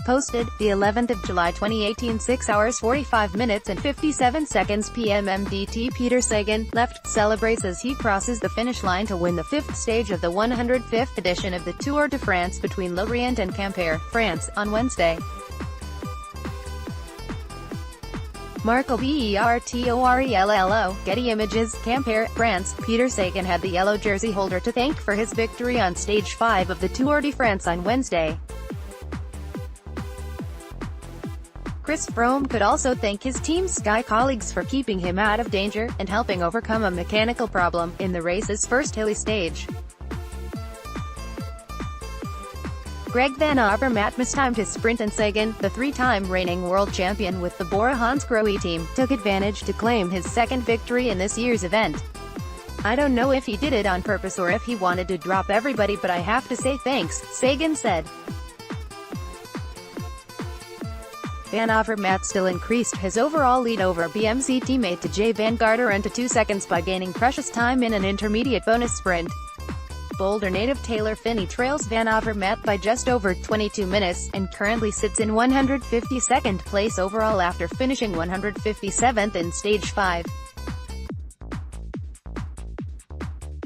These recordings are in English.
posted, the 11th of July 2018, 6 hours 45 minutes and 57 seconds PM MDT Peter Sagan left, celebrates as he crosses the finish line to win the 5th stage of the 105th edition of the Tour de France between Lorient and Quimper, France, on Wednesday. Marco BERTORELLO, Getty Images, Quimper, France. Peter Sagan had the yellow jersey holder to thank for his victory on Stage 5 of the Tour de France on Wednesday. Froome could also thank his Team Sky colleagues for keeping him out of danger, and helping overcome a mechanical problem, in the race's first hilly stage. Greg Van Avermaet mistimed his sprint and Sagan, the three-time reigning world champion with the Bora Hansgrohe team, took advantage to claim his second victory in this year's event. "I don't know if he did it on purpose or if he wanted to drop everybody, but I have to say thanks," Sagan said. Van Avermaet still increased his overall lead over BMC teammate to Jay Van Garderen to 2 seconds by gaining precious time in an intermediate bonus sprint. Boulder native Taylor Phinney trails Van Avermaet by just over 22 minutes, and currently sits in 152nd place overall after finishing 157th in Stage 5.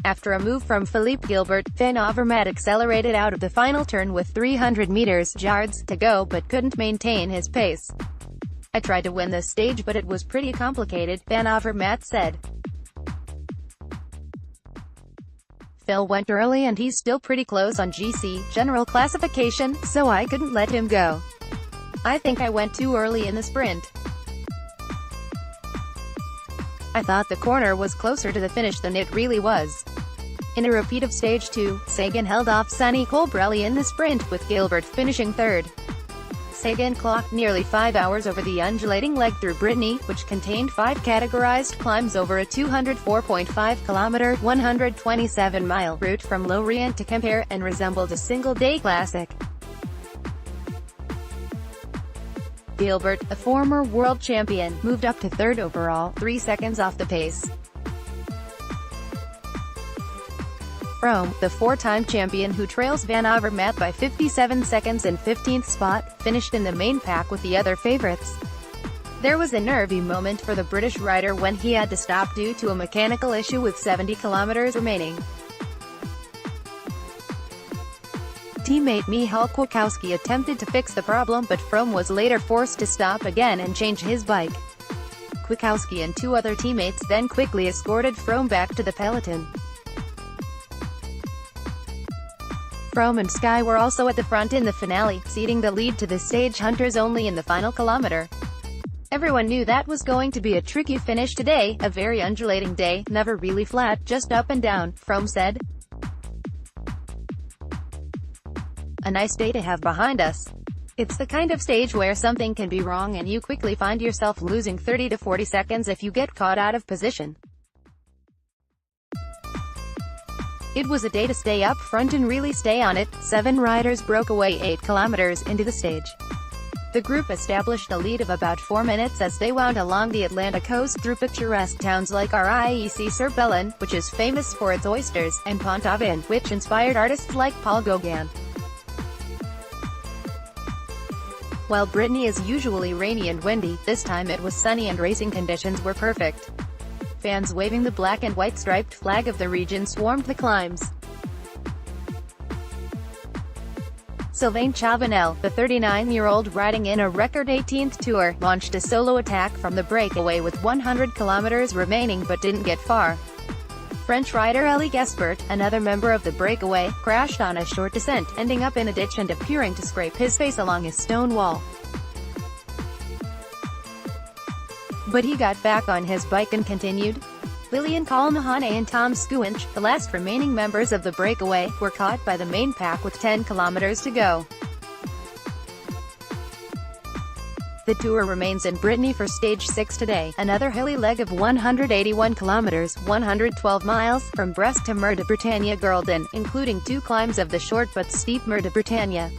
After a move from Philippe Gilbert, Van Avermaet accelerated out of the final turn with 300 yards to go but couldn't maintain his pace. "I tried to win this stage but it was pretty complicated," Van Avermaet said. "Phil went early and he's still pretty close on GC general classification, so I couldn't let him go. I think I went too early in the sprint. I thought the corner was closer to the finish than it really was." In a repeat of Stage 2, Sagan held off Sonny Colbrelli in the sprint, with Gilbert finishing third. Sagan clocked nearly 5 hours over the undulating leg through Brittany, which contained 5 categorized climbs over a 204.5-kilometer, 127-mile route from Lorient to Quimper, and resembled a single-day classic. Gilbert, a former world champion, moved up to third overall, 3 seconds off the pace. Froome, the 4-time champion who trails Van Avermaet by 57 seconds in 15th spot, finished in the main pack with the other favorites. There was a nervy moment for the British rider when he had to stop due to a mechanical issue with 70 kilometers remaining. Teammate Michał Kwiatkowski attempted to fix the problem, but Froome was later forced to stop again and change his bike. Kwiatkowski and 2 other teammates then quickly escorted Froome back to the peloton. Froome and Sky were also at the front in the finale, ceding the lead to the stage hunters only in the final kilometer. "Everyone knew that was going to be a tricky finish today, a very undulating day, never really flat, just up and down," Froome said. "A nice day to have behind us. It's the kind of stage where something can be wrong and you quickly find yourself losing 30 to 40 seconds if you get caught out of position. It was a day to stay up front and really stay on it." 7 riders broke away 8 kilometers into the stage. The group established a lead of about 4 minutes as they wound along the Atlantic coast through picturesque towns like Riec sur Bellon, which is famous for its oysters, and Pont-Aven, which inspired artists like Paul Gauguin. While Brittany is usually rainy and windy, this time it was sunny and racing conditions were perfect. Fans waving the black and white striped flag of the region swarmed the climbs. Sylvain Chavanel, the 39-year-old riding in a record 18th Tour, launched a solo attack from the breakaway with 100 kilometers remaining but didn't get far. French rider Elie Gaspert, another member of the breakaway, crashed on a short descent, ending up in a ditch and appearing to scrape his face along a stone wall. But he got back on his bike and continued. Lilian Kalmahane and Tom Skuinch, the last remaining members of the breakaway, were caught by the main pack with 10 kilometers to go. The Tour remains in Brittany for Stage 6 today, another hilly leg of 181 kilometers, 112 miles, from Brest to Mer de Bretagne Gurlden, including 2 climbs of the short but steep Mer de Bretagne.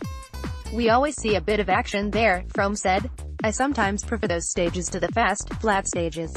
"We always see a bit of action there," Froome said. "I sometimes prefer those stages to the fast, flat stages.